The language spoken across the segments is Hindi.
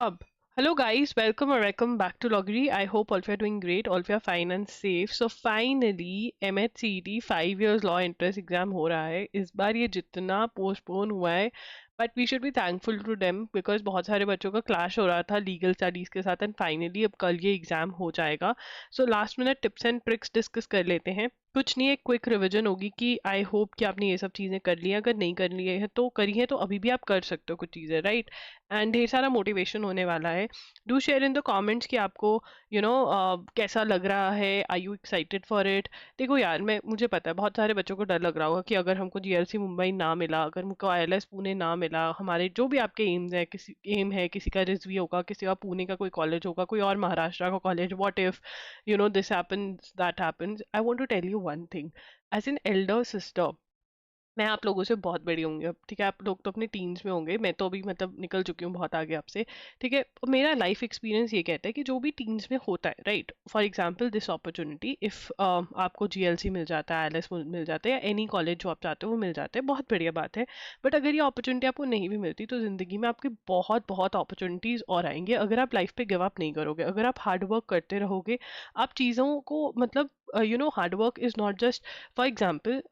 Up. Hello guys, welcome back to Loggery. I hope all of you are doing great, all of you are fine and safe. So finally MHCET 5 years law entrance exam हो रहा है. इस बार ये जितना पोस्टपोन हुआ है but we should be thankful to them because बहुत सारे बच्चों का क्लैश हो रहा था लीगल स्टडीज के साथ एंड फाइनली अब कल ये एग्जाम हो जाएगा. So last minute tips and tricks discuss कर लेते हैं. कुछ नहीं, एक क्विक रिवीजन होगी कि आई होप कि आपने ये सब चीज़ें कर ली हैं. अगर नहीं कर ली है तो करी है तो अभी भी आप कर सकते हो कुछ चीज़ें, राइट. एंड ढेर सारा मोटिवेशन होने वाला है. Do share in the comments कि आपको कैसा लग रहा है. Are you excited for it. देखो यार, मैं मुझे पता है बहुत सारे बच्चों को डर लग रहा होगा कि अगर हमको जीएलसी मुंबई ना मिला, अगर हमको आईएलएस पुणे ना मिला, हमारे जो भी आपके एम्स है, किसी एम है, किसी का रिजवी होगा, किसी का पुणे का कोई कॉलेज होगा, कोई और महाराष्ट्र का college, what if this happens that happens. I want to tell you one thing. As an elder sister, मैं आप लोगों से बहुत बड़ी होंगी अब, ठीक है. आप लोग तो अपने टीन्स में होंगे, मैं तो अभी मतलब निकल चुकी हूँ बहुत आगे आपसे, ठीक है. मेरा लाइफ एक्सपीरियंस ये कहता है कि जो भी टीन्स में होता है, right. For example this opportunity, if आपको जीएलसी मिल जाता है, आईएलएस मिल जाता है, या एनी कॉलेज जो आप चाहते हो वो मिल जाते हैं, बहुत बढ़िया बात है. बट अगर ये अपॉर्चुनिटी आपको नहीं भी मिलती तो जिंदगी में आपकी बहुत बहुत अपॉर्चुनिटीज और आएंगे अगर आप लाइफ पे गिव अप नहीं करोगे, अगर आप हार्ड वर्क करते रहोगे. आप चीज़ों को मतलब hard work is not just. For example,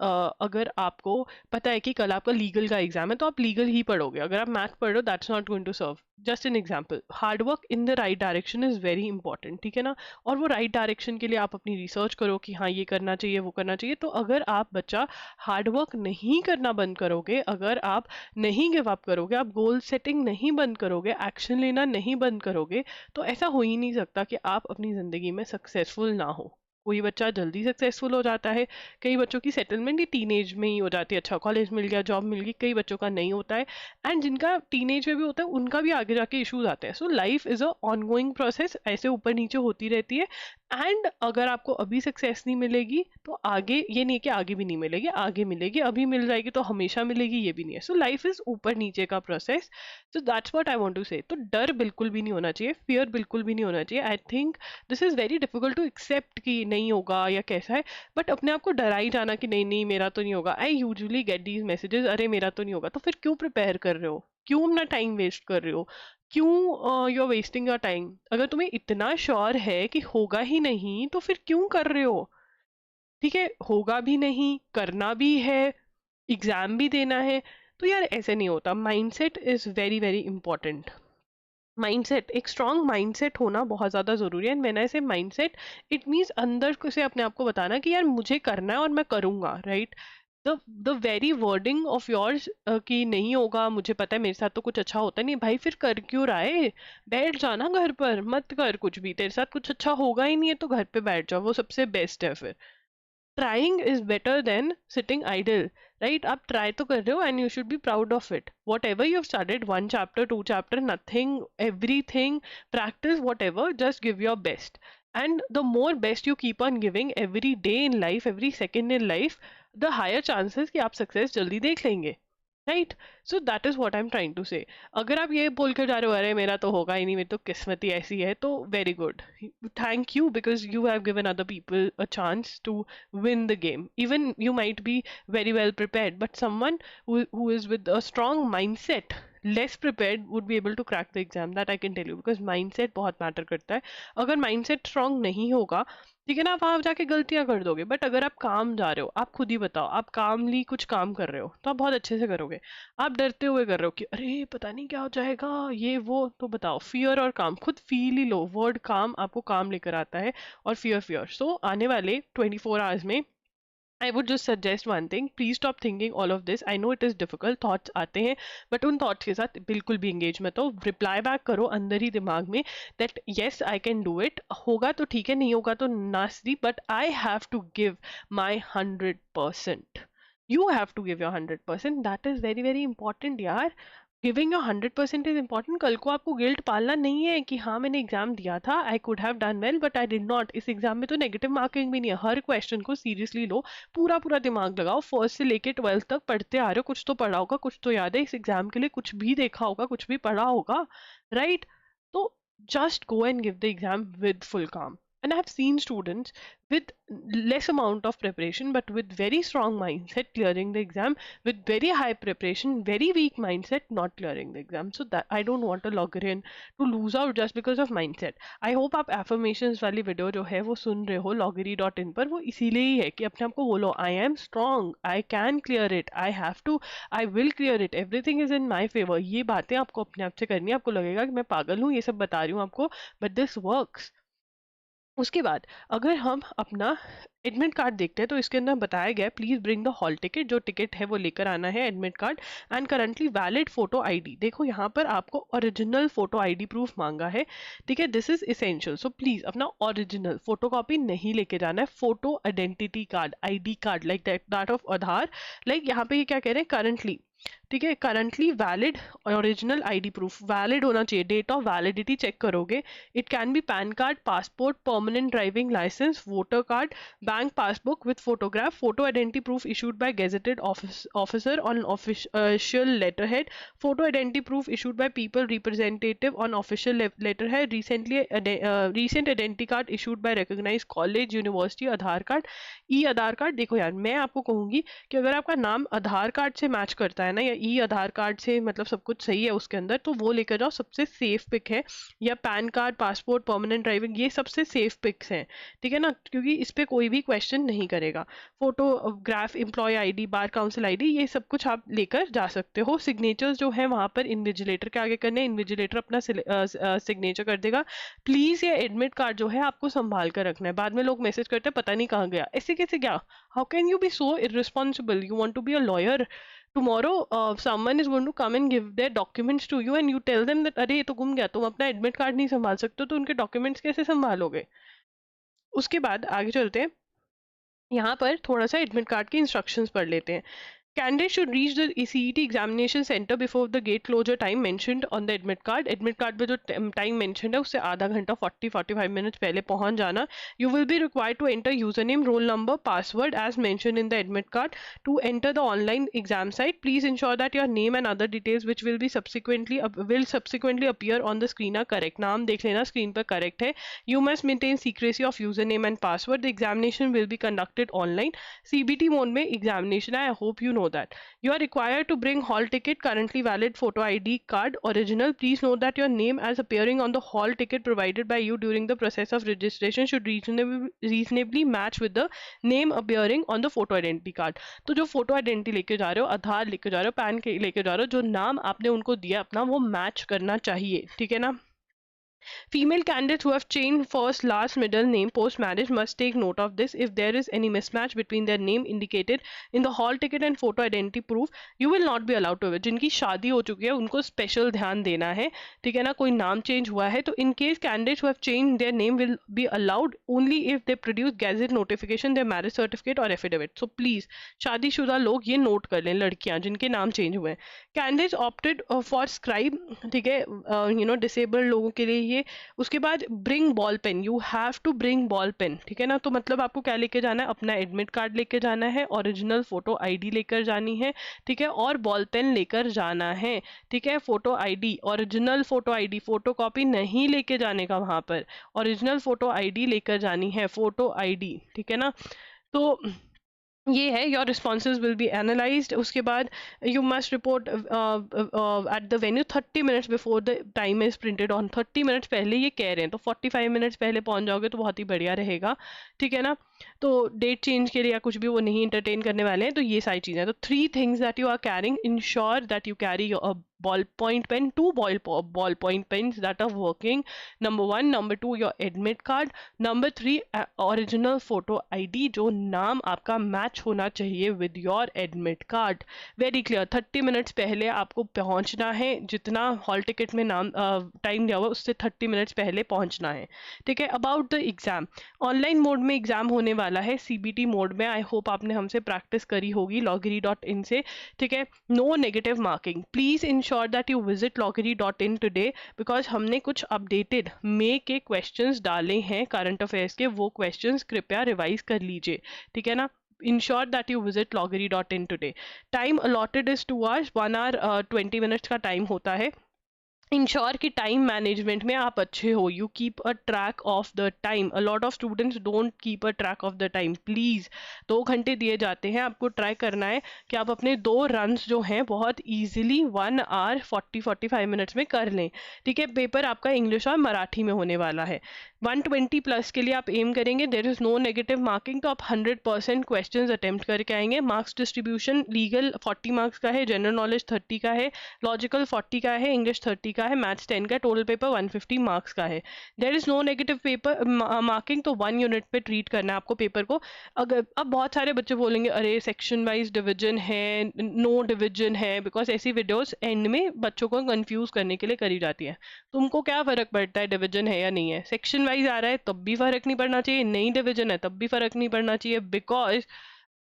अगर आपको पता है कि कल आपका लीगल का एग्जाम है तो आप लीगल ही पढ़ोगे. अगर आप मैथ पढ़ रहे हो that's not going to serve. Just an example. Hard work in the right direction is very important, ठीक है ना. और वो राइट डायरेक्शन के लिए आप अपनी रिसर्च करो कि हाँ ये करना चाहिए, वो करना चाहिए. तो अगर आप बच्चा हार्ड वर्क नहीं करना बंद करोगे, अगर आप नहीं गिव अप करोगे, आप गोल सेटिंग नहीं बंद करोगे, एक्शन लेना नहीं बंद करोगे, तो ऐसा हो ही नहीं सकता कि आप अपनी जिंदगी में सक्सेसफुल ना हो. कोई बच्चा जल्दी सक्सेसफुल हो जाता है, कई बच्चों की सेटलमेंट ही टीनेज में ही हो जाती है. अच्छा कॉलेज मिल गया, जॉब मिल गई, कई बच्चों का नहीं होता है. एंड जिनका टीनेज में भी होता है उनका भी आगे जाके इश्यूज आते हैं. So life is a ongoing process, ऐसे ऊपर नीचे होती रहती है. एंड अगर आपको अभी सक्सेस नहीं मिलेगी तो आगे ये नहीं है कि आगे भी नहीं मिलेगी, आगे मिलेगी. अभी मिल जाएगी तो हमेशा मिलेगी, ये भी नहीं है. सो लाइफ इज ऊपर नीचे का process. So that's what I want to say. तो डर बिल्कुल भी नहीं होना चाहिए, फियर बिल्कुल भी नहीं होना चाहिए. I think this is very difficult to accept कि नहीं होगा या कैसा है. बट अपने आप को डराई जाना कि नहीं नहीं मेरा तो नहीं होगा. I usually get these messages, अरे मेरा तो नहीं होगा. तो फिर क्यों प्रिपेयर कर रहे हो, क्यों अपना टाइम वेस्ट कर रहे हो, क्यों you are wasting your time. अगर तुम्हें इतना श्योर है कि होगा ही नहीं तो फिर क्यों कर रहे हो. ठीक है, होगा भी नहीं, करना भी है, एग्जाम भी देना है. तो यार ऐसे नहीं होता. Mindset is very very important. Mindset, एक स्ट्रांग माइंडसेट होना बहुत ज़्यादा ज़रूरी है. मैंने ऐसे माइंडसेट, इट मीन्स अंदर से अपने आप को बताना कि यार मुझे करना है और मैं करूँगा, right. The very wording of yours कि नहीं होगा, मुझे पता है मेरे साथ तो कुछ अच्छा होता नहीं भाई, फिर कर क्यों रहा है. बैठ जाना घर पर, मत कर कुछ भी. तेरे साथ कुछ अच्छा होगा ही नहीं है तो घर पे बैठ जाओ, वो सबसे बेस्ट है. फिर trying is better than sitting idle, right. आप ट्राई तो कर रहे हो and you should be proud of it. What ever you have started, 1 chapter 2 chapter, nothing, everything, practice what ever, just give your best. And the more best you keep on giving every day in life, every second in life, the higher chances कि आप सक्सेस जल्दी देख लेंगे, right. So that is what I am trying to say. अगर आप ये बोल कर जा रहे हो अरे मेरा तो होगा ही नहीं, मेरी तो किस्मत ही ऐसी है, तो very good, thank you, because you have given other people a chance to win the game. Even you might be very well prepared, but someone who is with a strong mindset, less prepared, would be able to crack the exam. That I can tell you, because mindset बहुत मैटर करता है. अगर mindset strong नहीं होगा, ठीक है ना, आप वहां जाके गलतियां कर दोगे. बट अगर आप काम जा रहे हो, आप खुद ही बताओ, आप कामली कुछ काम कर रहे हो तो आप बहुत अच्छे से करोगे. आप डरते हुए कर रहे हो कि अरे पता नहीं क्या हो जाएगा ये वो, तो बताओ. फियर और काम खुद फील ही लो. वर्ड काम आपको काम लेकर आता है और फियर फियर. सो आने वाले 24 hours में I would just suggest one thing, please stop thinking all of this. I know it is difficult, thoughts आते हैं, बट उन थॉट्स के साथ बिल्कुल भी एंगेज मत हो. रिप्लाई बैक करो अंदर ही दिमाग में that yes I can do it. होगा तो ठीक है, नहीं होगा तो नास्ती, but I have to give my 100%. You have to give your 100%. That is very very important यार. Giving your 100% is important. कल को आपको गिल्ट पालना नहीं है कि हाँ मैंने एग्जाम दिया था, I could have done well but I did not. इस एग्जाम में तो नेगेटिव मार्किंग भी नहीं है. हर क्वेश्चन को सीरियसली लो, पूरा पूरा दिमाग लगाओ. फर्स्ट से लेके 12th तक पढ़ते आ रहे हो, कुछ तो पढ़ा होगा, कुछ तो याद है. इस एग्जाम के लिए कुछ भी देखा होगा, कुछ भी पढ़ा होगा, राइट. तो just go and give the exam with full काम. And I have seen students with less amount of preparation but with very strong mindset clearing the exam, with very high preparation, very weak mindset not clearing the exam. So that I don't want a logger to lose out just because of mindset. I hope आप affirmations वाली वीडियो जो है वो सुन रहे हो loggery.in पर, वो इसीलिए ही है कि अपने आप को बोलो I am strong, I can clear it, I have to, I will clear it, everything is in my favor. ये बातें आपको अपने आप से करनी है. आपको लगेगा कि मैं पागल हूँ ये सब बता रही हूँ आपको, but this works. उसके बाद अगर हम अपना एडमिट कार्ड देखते हैं तो इसके अंदर बताया गया है please bring the hall ticket. जो टिकट है वो लेकर आना है, admit card and currently valid photo ID. देखो यहाँ पर आपको ओरिजिनल फोटो आईडी प्रूफ मांगा है, ठीक है. This is essential, so please अपना ओरिजिनल फोटो कॉपी नहीं लेके जाना है. Photo identity card, ID card like that of Aadhaar, like यहाँ पे ये क्या कह रहे हैं करंटली, ठीक है. Currently valid original ID proof valid होना चाहिए. डेट ऑफ वैलिडिटी चेक करोगे. It can be PAN card, passport, permanent driving licence, voter card, bank passbook with photograph, photo identity proof issued by gazetted officer on official letterhead, photo identity proof issued by people representative on official letterhead, recent identity card issued by recognized college, university, Aadhaar card, E Aadhaar card. देखो यार मैं आपको कहूंगी कि अगर आपका नाम आधार कार्ड से मैच करता है ना, या ई आधार कार्ड से मतलब सब कुछ सही है उसके अंदर, तो वो लेकर जाओ, सबसे सेफ पिक है. या pan card, passport, permanent driving, ये सबसे सेफ पिक्स हैं, ठीक है ना, क्योंकि इस पे कोई भी क्वेश्चन नहीं करेगा. Photograph, employ ID, bar council ID, ये सब कुछ आप लेकर जा सकते हो. सिग्नेचर्स जो है वहां पर इन्विजिलेटर के आगे करने, इन्विजिलेटर अपना सिग्नेचर कर देगा. प्लीज ये एडमिट कार्ड जो है आपको संभाल कर रखना है. बाद में लोग मैसेज करते हैं पता नहीं कहाँ गया, ऐसे कैसे गया. How can you be so irresponsible. You want to be a lawyer. tomorrow someone is going to come and give their documents to you and you tell them that अरे ये तो गुम गया, तुम अपना एडमिट कार्ड नहीं संभाल सकते, तो उनके डॉक्यूमेंट्स कैसे संभालोगे. उसके बाद आगे चलते हैं. यहाँ पर थोड़ा सा एडमिट कार्ड के इंस्ट्रक्शंस पढ़ लेते हैं. Candidates should reach the CET examination center before the gate closure time mentioned on the admit card. Admit card पे जो टाइम mentioned है उससे आधा घंटा 40-45 minutes पहले पहुंच जाना. You will be required to enter username, roll number, password as mentioned in the admit card to enter the online exam site. Please ensure that your name and other details which will subsequently appear on the screen are correct. नाम देख लेना स्क्रीन पर करेक्ट है. You must maintain secrecy of username and password. The examination will be conducted online. CBT mode में examination है. I hope you know that. You are required to bring hall ticket, currently valid photo ID card, original. Please note that your name as appearing on the hall ticket provided by you during the process of registration should reasonably match with the name appearing on the photo identity card. तो जो फोटो आइडेंटिटी लेके जा रहे हो, आधार लेके जा रहे हो, पैन लेके जा रहे हो, जो नाम आपने उनको दिया अपना वो मैच करना चाहिए, ठीक है ना. Female candidates who have changed first, last, middle name post marriage must take note of this. If there is any mismatch between their name indicated in the hall ticket and photo identity proof, you will not be allowed to. जिनकी शादी हो चुकी है उनको स्पेशल ध्यान देना है, ठीक है ना. कोई नाम चेंज हुआ है तो in case candidates who have changed their name will be allowed only if they produce gazette notification, their marriage certificate or affidavit. So please शादीशुदा लोग ये नोट कर लें, लड़कियां जिनके नाम चेंज हुए हैं. Candidates opted for scribe, ठीक है, डिसेबल्ड लोगों के लिए ये. उसके बाद bring ball pen, you have to bring ball pen, ठीक है ना. तो मतलब आपको क्या लेके जाना है, अपना एडमिट कार्ड लेके जाना है, ओरिजिनल फोटो आईडी लेकर जानी है, ठीक है, और बॉल पेन लेकर जाना है, ठीक है. Photo ID, original photo ID, photo copy नहीं लेके जाने का वहां पर, ओरिजिनल फोटो आईडी लेकर जानी है, फोटो आईडी, ठीक है ना. तो ये है your responses will be analysed. उसके बाद you must report at the venue 30 minutes before the time is printed on. 30 minutes पहले ये कह रहे हैं, तो 45 मिनट्स पहले पहुंच जाओगे तो बहुत ही बढ़िया रहेगा, ठीक है ना. तो डेट चेंज के लिए या कुछ भी वो नहीं इंटरटेन करने वाले हैं. तो ये सारी चीज़ें. तो 3 things that you are carrying, ensure that you carry ballpoint pen, 2 ballpoint pens that are working. Number 1, number 2 your admit card, number 3 original photo ID जो नाम आपका मैच होना चाहिए with your admit card. Very clear. 30 minutes पहले आपको पहुंचना है, जितना हॉल टिकट में नाम टाइम दिया हुआ उससे 30 मिनट्स पहले पहुंचना है, ठीक है. About the exam, online mode में एग्जाम होने वाला है, CBT मोड में. आई होप आपने हमसे प्रैक्टिस करी होगी loggery.in से, ठीक है. No negative marking. Please ensure that you visit loggery.in today because हमने कुछ अपडेटेड मे के क्वेश्चंस डाले हैं करंट अफेयर्स के. वो क्वेश्चंस कृपया रिवाइज कर लीजिए, ठीक है ना. ensure that you visit loggery.in today. Time allotted is 2 hours, 1 hour 20 minutes का टाइम होता है. इंश्योर कि टाइम मैनेजमेंट में आप अच्छे हो, you keep a track of the time. A lot of students don't keep a track of the time. Please 2 घंटे दिए जाते हैं, आपको ट्राई करना है कि आप अपने 2 रन्स जो हैं बहुत ईजिली 1 आवर 40-45 मिनट्स में कर लें। ठीक है, पेपर आपका इंग्लिश और मराठी में होने वाला है। 120+ के लिए आप एम करेंगे, there is no negative marking, तो आप 100% क्वेश्चन अटेम्प्ट करके आएंगे। मार्क्स डिस्ट्रीब्यूशन लीगल 40 मार्क्स का है, जनरल नॉलेज 30 का है, लॉजिकल 40 का है, इंग्लिश 30 का है, मैथ्स 10 का, टोटल पेपर 150 मार्क्स का है। There is no negative paper marking, तो 1 यूनिट पे ट्रीट करना है आपको पेपर को। अगर अब बहुत सारे बच्चे बोलेंगे अरे सेक्शन वाइज डिवीजन है, नो डिवीजन है, बिकॉज ऐसी वीडियोस एंड में बच्चों को कंफ्यूज करने के लिए करी जाती है। तुमको क्या फर्क पड़ता है डिवीजन है या नहीं है? सेक्शन वाइज आ रहा है तब भी फर्क नहीं पड़ना चाहिए, नई डिवीजन है तब भी फर्क नहीं पड़ना चाहिए, बिकॉज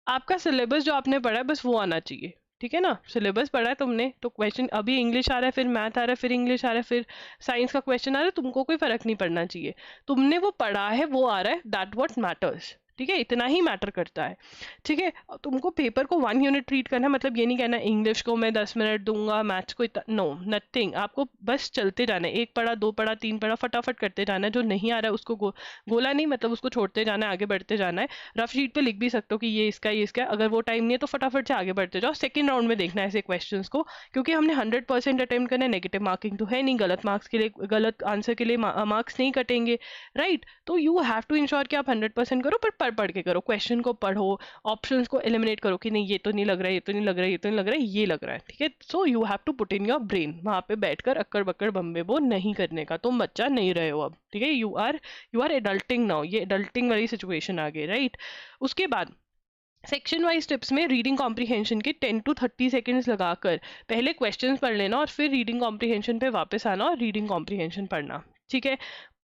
आपका सिलेबस जो आपने पढ़ा है बस वो आना चाहिए। ठीक है ना, सिलेबस पढ़ा है तुमने तो क्वेश्चन अभी इंग्लिश आ रहा है, फिर मैथ आ रहा है, फिर इंग्लिश आ रहा है, फिर साइंस का क्वेश्चन आ रहा है, तुमको कोई फर्क नहीं पड़ना चाहिए। तुमने वो पढ़ा है वो आ रहा है, दैट व्हाट मैटर्स। ठीक है, इतना ही मैटर करता है। ठीक है, तुमको पेपर को 1 यूनिट ट्रीट करना है, मतलब ये नहीं कहना इंग्लिश को मैं 10 मिनट दूंगा, मैथ्स को नो नथिंग। आपको बस चलते जाना है, 1 पढ़ा 2 पढ़ा 3 पढ़ा फटाफट करते जाना है। जो नहीं आ रहा है उसको गोला नहीं, मतलब उसको छोड़ते जाना है, आगे बढ़ते जाना है। रफ शीट पे लिख भी सकते हो कि ये इसका ये इसका, अगर वो टाइम नहीं है तो फटाफट से आगे बढ़ते जाओ। सेकंड राउंड में देखना है ऐसे क्वेश्चंस को, क्योंकि हमने 100% अटेम्प्ट करना है, नेगेटिव मार्किंग तो है नहीं, गलत मार्क्स के लिए, गलत आंसर के लिए मार्क्स नहीं कटेंगे। राइट, तो यू हैव टू इंश्योर कि आप 100% करो, पर पढ़ के करो, क्वेश्चन को पढ़ो, ऑप्शंस को एलिमिनेट करो कि नहीं ये तो नहीं लग रहा है, ये तो नहीं लग रहा है, ये तो नहीं लग रहा है, ये लग रहा है। ठीक है, so you have to put in your brain, वहां पे बैठकर अक्कड़ बक्कड़ बम्बे बो नहीं करने का। तुम बच्चा नहीं रहे हो अब। ठीक है, यू आर एडल्टिंग नाउ, ये एडल्टिंग वाली सिचुएशन आ गई। राइट, उसके बाद सेक्शन वाइज टिप्स में रीडिंग कॉम्प्रिहेंशन के 10 to 30 सेकेंड्स लगाकर पहले क्वेश्चंस पढ़ लेना और फिर रीडिंग कॉम्प्रिहेंशन पे वापस आना और रीडिंग कॉम्प्रिहेंशन पढ़ना। ठीक है,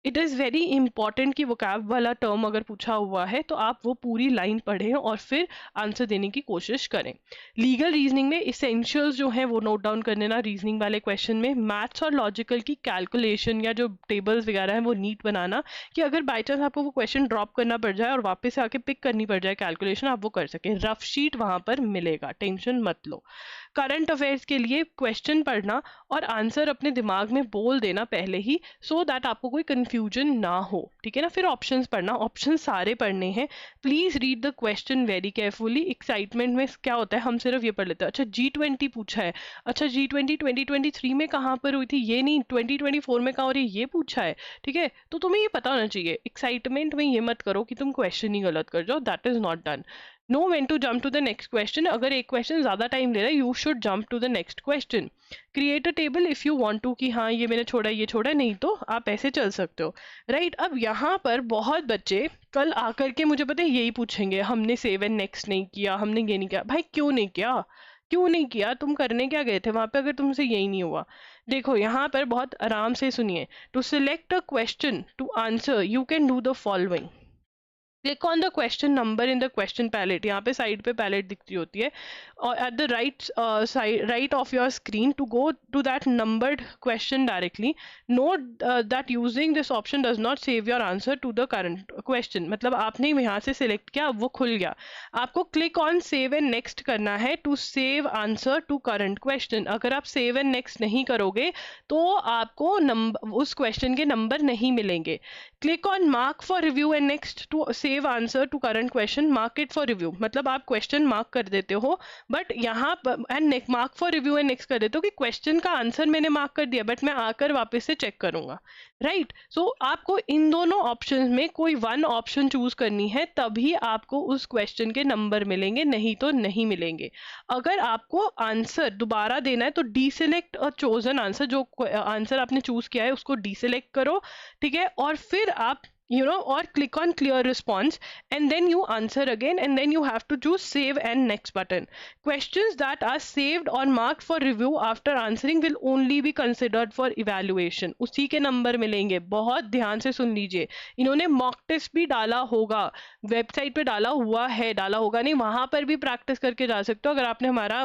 इट इज़ वेरी इंपॉर्टेंट कि वोकैब वाला टर्म अगर पूछा हुआ है तो आप वो पूरी लाइन पढ़ें और फिर आंसर देने की कोशिश करें। लीगल रीजनिंग में इसेंशियल्स जो हैं वो नोट डाउन कर लेना रीजनिंग वाले क्वेश्चन में। मैथ्स और लॉजिकल की कैलकुलेशन या जो टेबल्स वगैरह हैं वो नीट बनाना, कि अगर बाई चांस आपको वो क्वेश्चन ड्रॉप करना पड़ जाए और वापस से आके पिक करनी पड़ जाए कैलकुलेशन, आप वो कर सकें। रफ शीट वहां पर मिलेगा, टेंशन मत लो। करंट अफेयर्स के लिए क्वेश्चन पढ़ना और आंसर अपने दिमाग में बोल देना पहले ही, सो दैट आपको कोई कंफ्यूजन ना हो। ठीक है ना, फिर ऑप्शंस पढ़ना, ऑप्शन सारे पढ़ने हैं। Please read the question very carefully. Excitement में क्या होता है, हम सिर्फ ये पढ़ लेते हैं, अच्छा G20 पूछा है, अच्छा G20 2023 में कहाँ पर हुई थी, ये नहीं 2024 में कहाँ हो रही है, ये पूछा है। ठीक है, तो तुम्हें ये पता होना चाहिए। एक्साइटमेंट में ये मत करो कि तुम क्वेश्चन ही गलत कर जाओ, that is not done. Know when to jump to the next question, अगर एक क्वेश्चन ज्यादा टाइम ले रहा है you should jump to the next question. Create a table if you want to, कि हाँ ये मैंने छोड़ा ये छोड़ा, नहीं तो आप ऐसे चल सकते हो। राइट, अब यहाँ पर बहुत बच्चे कल आकर के मुझे पता है यही पूछेंगे, हमने सेव एंड नेक्स्ट नहीं किया, हमने ये नहीं किया। भाई क्यों नहीं किया, क्यों नहीं किया? तुम करने क्या गए थे वहां पे अगर तुमसे यही नहीं हुआ? देखो यहाँ पर बहुत आराम से सुनिए। To select a question to answer you can do the following. Click on the question number in the question palette, यहाँ पे साइड पे पैलेट दिखती होती है, और at the right of your screen to go to that numbered question directly. Note that using this option does not save your answer to the current question, मतलब आपने यहाँ से सिलेक्ट किया, वो खुल गया। आपको click on save and next करना है to save answer to current question. अगर आप सेव एंड नेक्स्ट नहीं करोगे तो आपको नंबर, उस क्वेश्चन के नंबर नहीं मिलेंगे। Click on mark for review and next to save answer to current question. Mark it for review, मतलब आप क्वेश्चन मार्क कर देते हो बट यहाँ पर and mark for review and next कर देते हो कि क्वेश्चन का आंसर मैंने मार्क कर दिया बट मैं आकर वापस से चेक करूंगा। राइट, सो आपको इन दोनों ऑप्शन में कोई वन ऑप्शन चूज करनी है, तभी आपको उस क्वेश्चन के नंबर मिलेंगे, नहीं तो नहीं मिलेंगे। अगर आपको आंसर दोबारा देना है तो डीसिलेक्ट अ चोजन आंसर, जो आंसर आपने चूज किया है उसको डीसिलेक्ट करो। ठीक है, और फिर आप or click on clear response and then you answer again and then you have to choose save and next button. Questions that are saved or marked for review after answering will only be considered for evaluation. उसी के नंबर मिलेंगे, बहुत ध्यान से सुन लीजिए। इन्होंने मॉक टेस्ट भी डाला होगा, वेबसाइट पे डाला हुआ है, डाला होगा नहीं, वहां पर भी प्रैक्टिस करके जा सकते हो। अगर आपने हमारा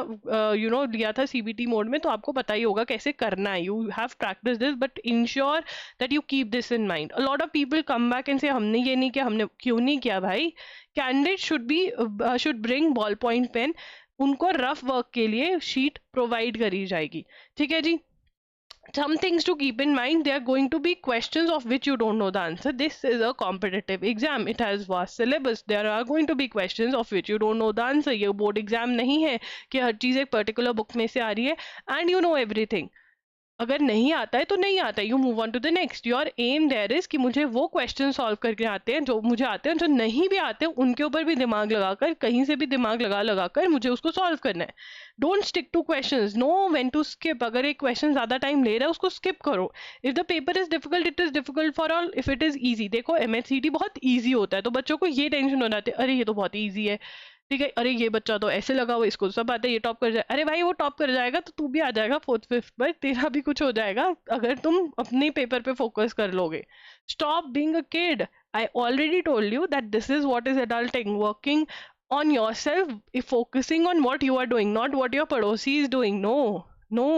लिया था CBT मोड में तो आपको पता ही होगा कैसे करना है। You have practice this but ensure that you keep this in mind. A lot of people come back and से हमने ये नहीं किया, हमने क्यों नहीं किया भाई? Candidate should bring ball point pen, उनको रफ वर्क के लिए शीट प्रोवाइड करी जाएगी। ठीक है जी, some things to keep in mind: there are going to be questions of which you don't know the answer. This is a competitive exam, it has vast syllabus, there are going to be questions of which you don't know the answer. ये बोर्ड एग्जाम नहीं है कि हर चीज एक पर्टिकुलर बुक में से आ रही है एंड यू नो एवरीथिंग. अगर नहीं आता है तो नहीं आता है, you move on to the next. Your aim there is कि मुझे वो क्वेश्चन सॉल्व करके आते हैं जो मुझे आते हैं, जो नहीं भी आते हैं उनके ऊपर भी दिमाग लगाकर, कहीं से भी दिमाग लगा लगा कर मुझे उसको सॉल्व करना है. Don't stick to questions, know when to skip. अगर एक क्वेश्चन ज्यादा टाइम ले रहा है उसको स्किप करो. If the paper is difficult, it is difficult for all. If it is easy, देखो एमएचसीटी बहुत ईजी होता है तो बच्चों को ये टेंशन हो जाती है, अरे ये तो बहुत ईजी है, ठीक है, अरे ये बच्चा तो ऐसे लगा हुआ, इसको सब आता है, ये टॉप कर जाए. अरे भाई वो टॉप कर जाएगा तो तू भी आ जाएगा फोर्थ फिफ्थ पर, तेरा भी कुछ हो जाएगा अगर तुम अपने पेपर पे फोकस कर लोगे. Stop being a kid. I already told you that this is what is adulting. Working on yourself, if focusing on what you are doing, not what your padosi is doing. No, no.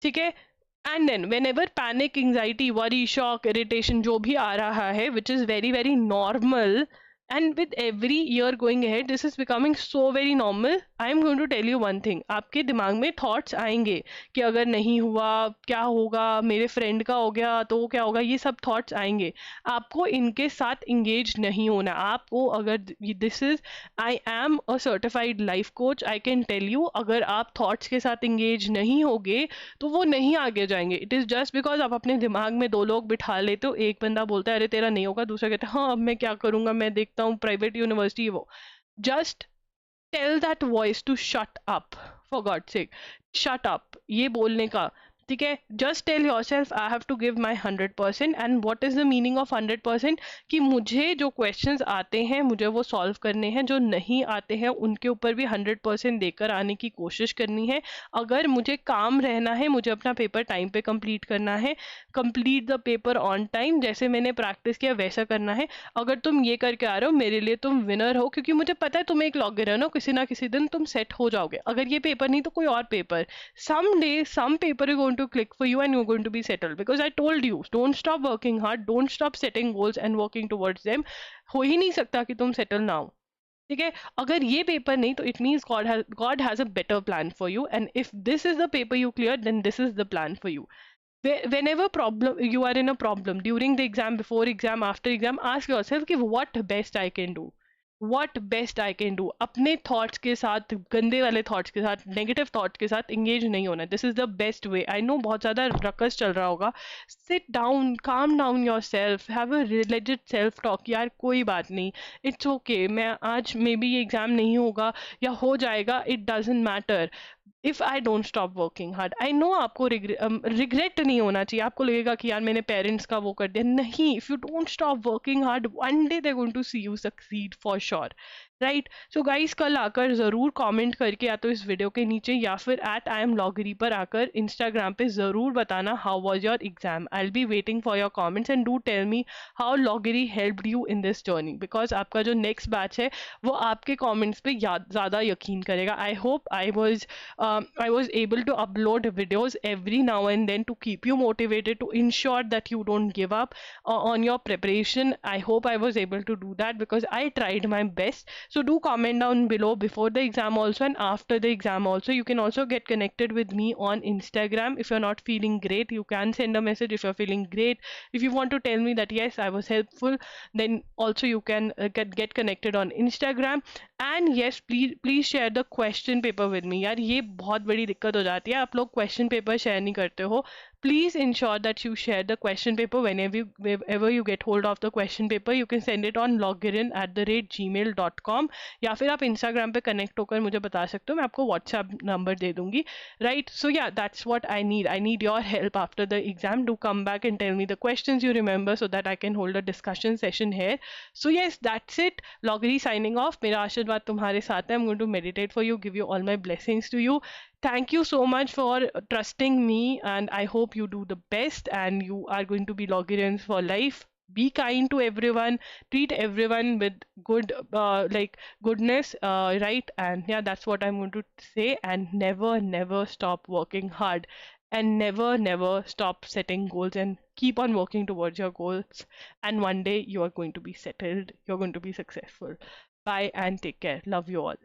ठीक है. And then whenever panic, anxiety, worry, shock, irritation जो भी आ रहा है, which is very very normal, and with every year going ahead this is becoming so very normal. I am going to tell you one thing, आपके दिमाग में थॉट्स आएंगे कि अगर नहीं हुआ क्या होगा, मेरे फ्रेंड का हो गया तो क्या होगा, ये सब थॉट्स आएंगे. आपको इनके साथ इंगेज नहीं होना. आपको अगर this is, I am a certified life coach, I can tell you, अगर आप थॉट्स के साथ इंगेज नहीं होगे तो वो नहीं आगे जाएंगे. इट इज जस्ट बिकॉज आप अपने दिमाग में दो लोग बिठा लेते हो, एक बंदा बोलता है अरे तेरा नहीं होगा, दूसरा कहता है हाँ अब मैं क्या करूंगा, मैं देखता हूँ प्राइवेट यूनिवर्सिटी. वो just tell that voice to shut up, for God sake shut up. ये बोलने का, ठीक है, just tell yourself I have to give my 100%. And what is the meaning of 100%? कि मुझे जो क्वेश्चंस आते हैं मुझे वो सॉल्व करने हैं, जो नहीं आते हैं उनके ऊपर भी 100% देकर आने की कोशिश करनी है. अगर मुझे काम रहना है, मुझे अपना पेपर टाइम पे कंप्लीट करना है, complete the paper on time, जैसे मैंने प्रैक्टिस किया वैसा करना है. अगर तुम ये करके आ रहे हो मेरे लिए तुम विनर हो, क्योंकि मुझे पता है तुम एक लॉगर हो, किसी ना किसी दिन तुम सेट हो जाओगे. अगर ये पेपर नहीं तो कोई और paper, someday some paper is going to click for you and you're going to be settled. Because I told you, don't stop working hard, don't stop setting goals and working towards them. हो ही नहीं सकता कि तुम सेटल ना हो. ठीक है, अगर ये पेपर नहीं तो it means God has a better plan for you, and if this is the paper you clear then this is the plan for you. Whenever problem you are in a problem, during the exam, before exam, after exam, ask yourself कि what best I can do, what best I can do. अपने थॉट्स के साथ, गंदे वाले थॉट्स के साथ, नेगेटिव थॉट्स के साथ इंगेज नहीं होना. This is the best way. I know बहुत ज़्यादा रकस चल रहा होगा. Sit down, calm down your self, have a related self talk. यार कोई बात नहीं, इट्स ओके, मैं आज मे बी ये एग्ज़ाम नहीं होगा या हो जाएगा, it doesn't matter. If I don't stop working hard, I know आपको रिग्रेट नहीं होना चाहिए. आपको लगेगा कि यार मैंने पेरेंट्स का वो कर दिया. नहीं, if you don't stop working hard, one day they going to see you succeed for sure. Right. So guys, कल आकर ज़रूर कमेंट करके या तो इस वीडियो के नीचे या फिर एट आई एम लॉगरी पर आकर इंस्टाग्राम पे ज़रूर बताना how was your exam. I will be waiting for your comments and do tell me how लॉगरी helped you in this journey. Because आपका जो नेक्स्ट बैच है वो आपके कॉमेंट्स पे ज़्यादा यकीन करेगा. I hope I was able to upload videos every now and then to keep you motivated, to ensure that you don't give up on your preparation. I hope I was able to do that because I tried my best. So do comment down below before the exam also and after the exam also. You can also get connected with me on Instagram. If you're not feeling great, you can send a message. If you're feeling great, if you want to tell me that yes, I was helpful, then also you can get connected on Instagram. And yes, please share the question paper with me. यार ये बहुत बड़ी दिक्कत हो जाती है, आप लोग क्वेश्चन पेपर शेयर नहीं करते हो. Please ensure that you share the question paper. whenever you get hold of the question paper, you can send it on login@gmail.com, या फिर आप इंस्टाग्राम पे कनेक्ट होकर मुझे बता सकते हो, मैं आपको व्हाट्सएप नंबर दे दूंगी. Right. So yeah, that's what I need your help after the exam. Do come back and tell me the questions you remember so that I can hold a discussion session here. So yes, that's it. Loggery signing off. मेरा आशीर्वाद तुम्हारे साथ है. I'm going to meditate for you, give you all my blessings to you. Thank you so much for trusting me, and I hope you do the best and you are going to be Loggerians for life. Be kind to everyone, treat everyone with goodness, right? And yeah, that's what I'm going to say. And never stop working hard, and never stop setting goals, and keep on working towards your goals. And one day you are going to be settled, you're going to be successful. Bye and take care. Love you all.